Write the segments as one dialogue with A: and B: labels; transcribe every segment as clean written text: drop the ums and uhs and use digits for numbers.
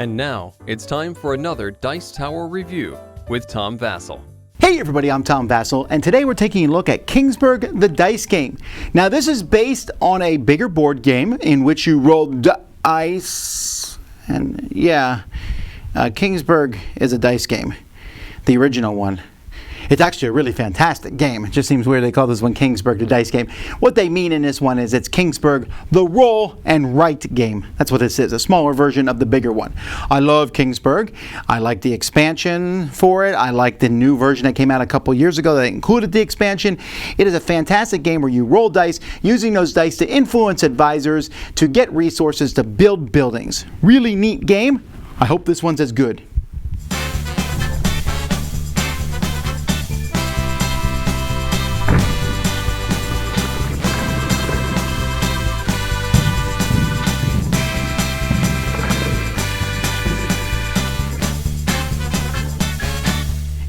A: And now, it's time for another Dice Tower review with Tom Vasel.
B: Hey everybody, I'm Tom Vasel, and today we're taking a look at Kingsburg, the dice game. Now this is based on a bigger board game in which you roll dice, and Kingsburg is a dice game, the original one. It's actually a really fantastic game. It just seems weird they call this one Kingsburg, the dice game. What they mean in this one is it's Kingsburg, the roll and write game. That's what this is, a smaller version of the bigger one. I love Kingsburg. I like the expansion for it. I like the new version that came out a couple years ago that included the expansion. It is a fantastic game where you roll dice, using those dice to influence advisors, to get resources, to build buildings. Really neat game. I hope this one's as good.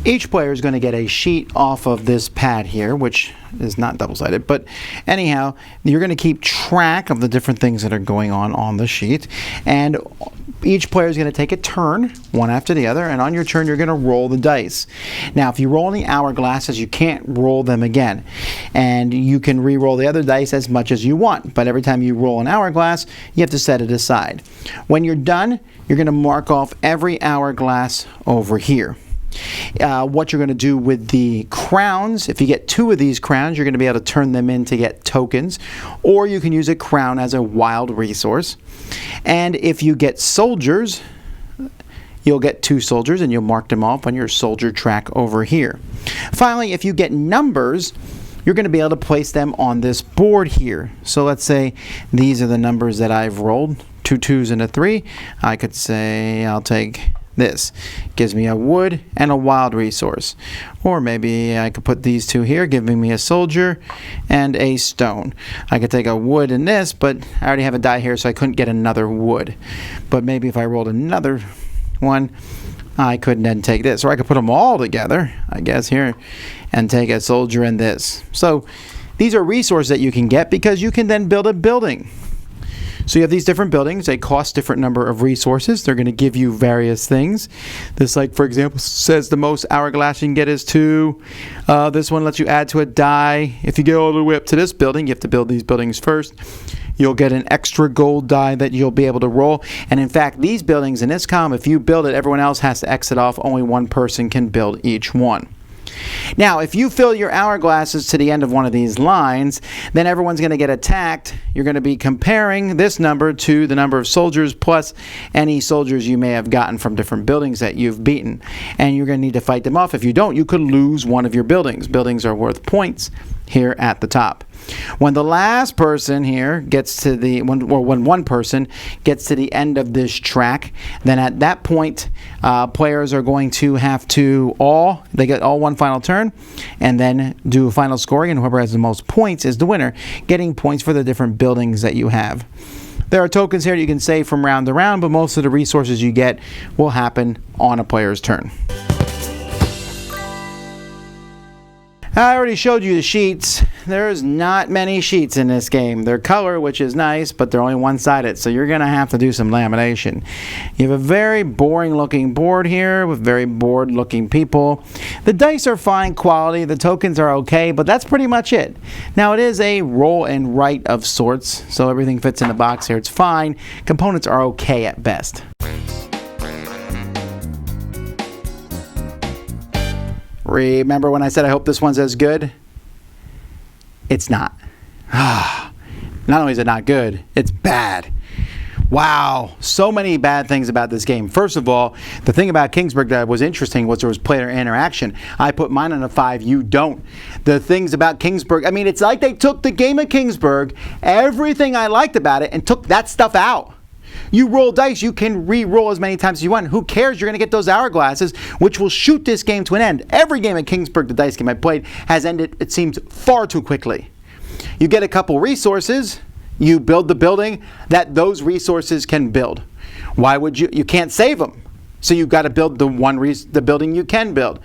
B: Each player is going to get a sheet off of this pad here, which is not double-sided, but anyhow, you're going to keep track of the different things that are going on the sheet, and each player is going to take a turn, one after the other, and on your turn you're going to roll the dice. Now, if you roll in the hourglasses, you can't roll them again, and you can re-roll the other dice as much as you want, but every time you roll an hourglass, you have to set it aside. When you're done, you're going to mark off every hourglass over here. What you're going to do with the crowns, if you get 2 of these crowns, you're going to be able to turn them in to get tokens, or you can use a crown as a wild resource. And if you get soldiers, you'll get 2 soldiers and you'll mark them off on your soldier track over here. Finally, if you get numbers, you're going to be able to place them on this board here. So let's say these are the numbers that I've rolled, 2 2s and a 3. I could say I'll take this. Gives me a wood and a wild resource. Or maybe I could put these 2 here, giving me a soldier and a stone. I could take a wood and this, but I already have a die here, so I couldn't get another wood. But maybe if I rolled another one, I could then take this. Or I could put them all together, I guess, here, and take a soldier and this. So these are resources that you can get because you can then build a building. So you have these different buildings. They cost different number of resources. They're going to give you various things. This, like, for example, says the most hourglass you can get is 2. This one lets you add to a die. If you get all the way up to this building, you have to build these buildings first. You'll get an extra gold die that you'll be able to roll. And in fact, these buildings in this column, if you build it, everyone else has to exit off. Only one person can build each one. Now, if you fill your hourglasses to the end of one of these lines, then everyone's going to get attacked. You're going to be comparing this number to the number of soldiers plus any soldiers you may have gotten from different buildings that you've beaten. And you're going to need to fight them off. If you don't, you could lose one of your buildings. Buildings are worth points here at the top. When the last person here gets to when one person gets to the end of this track, then at that point, players are going to have to they get all one final turn, and then do final scoring, and whoever has the most points is the winner, getting points for the different buildings that you have. There are tokens here that you can save from round to round, but most of the resources you get will happen on a player's turn. I already showed you the sheets. There's not many sheets in this game. They're color, which is nice, but they're only one-sided, so you're going to have to do some lamination. You have a very boring-looking board here with very bored-looking people. The dice are fine quality. The tokens are okay, but that's pretty much it. Now, it is a roll and write of sorts, so everything fits in the box here. It's fine. Components are okay at best. Remember when I said I hope this one's as good? It's not. Not only is it not good, it's bad. Wow, so many bad things about this game. First of all, the thing about Kingsburg that was interesting was there was player interaction. I put mine on a 5, you don't. The things about Kingsburg, I mean, it's like they took the game of Kingsburg, everything I liked about it, and took that stuff out. You roll dice, you can re-roll as many times as you want. Who cares? You're going to get those hourglasses, which will shoot this game to an end. Every game at Kingsburg, the dice game I played, has ended, it seems, far too quickly. You get a couple resources, you build the building that those resources can build. Why would you can't save them. So you've got to build the building you can build.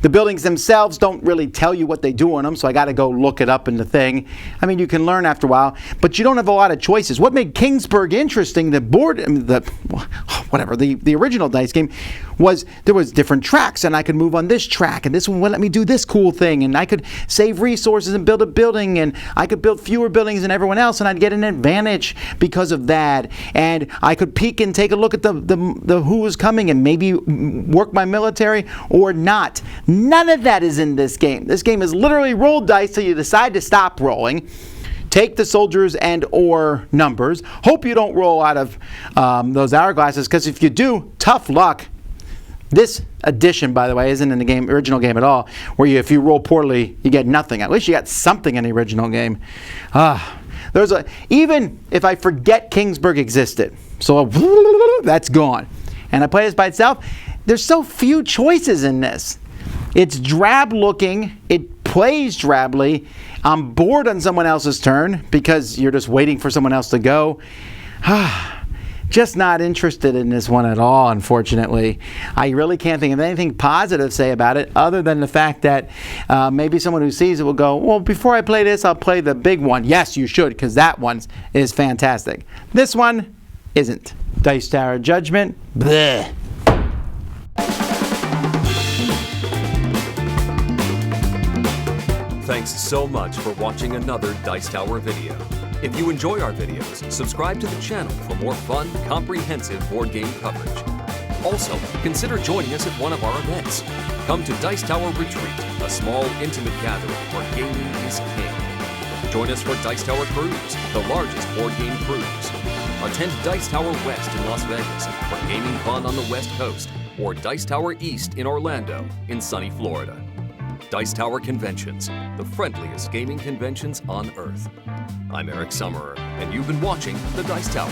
B: The buildings themselves don't really tell you what they do on them, so I got to go look it up in the thing. I mean, you can learn after a while, but you don't have a lot of choices. What made Kingsburg interesting, the original dice game, was there was different tracks, and I could move on this track, and this one would let me do this cool thing, and I could save resources and build a building, and I could build fewer buildings than everyone else, and I'd get an advantage because of that. And I could peek and take a look at the who was coming and maybe work my military or not. None of that is in this game. This game is literally roll dice till you decide to stop rolling. Take the soldiers and or numbers. Hope you don't roll out of those hourglasses, because if you do, tough luck. This edition, by the way, isn't in the original game at all, where if you roll poorly, you get nothing. At least you got something in the original game. Even if I forget Kingsburg existed, so that's gone, and I play this by itself, there's so few choices in this. It's drab looking, it plays drably. I'm bored on someone else's turn because you're just waiting for someone else to go. Just not interested in this one at all, unfortunately. I really can't think of anything positive to say about it, other than the fact that maybe someone who sees it will go, well, before I play this, I'll play the big one. Yes, you should, because that one is fantastic. This one isn't. Dice Tower Judgment, bleh.
A: Thanks so much for watching another Dice Tower video. If you enjoy our videos, subscribe to the channel for more fun, comprehensive board game coverage. Also, consider joining us at one of our events. Come to Dice Tower Retreat, a small, intimate gathering where gaming is king. Join us for Dice Tower Cruise, the largest board game cruise. Attend Dice Tower West in Las Vegas for gaming fun on the West Coast, or Dice Tower East in Orlando in sunny Florida. Dice Tower Conventions, the friendliest gaming conventions on Earth. I'm Eric Summerer, and you've been watching the Dice Tower.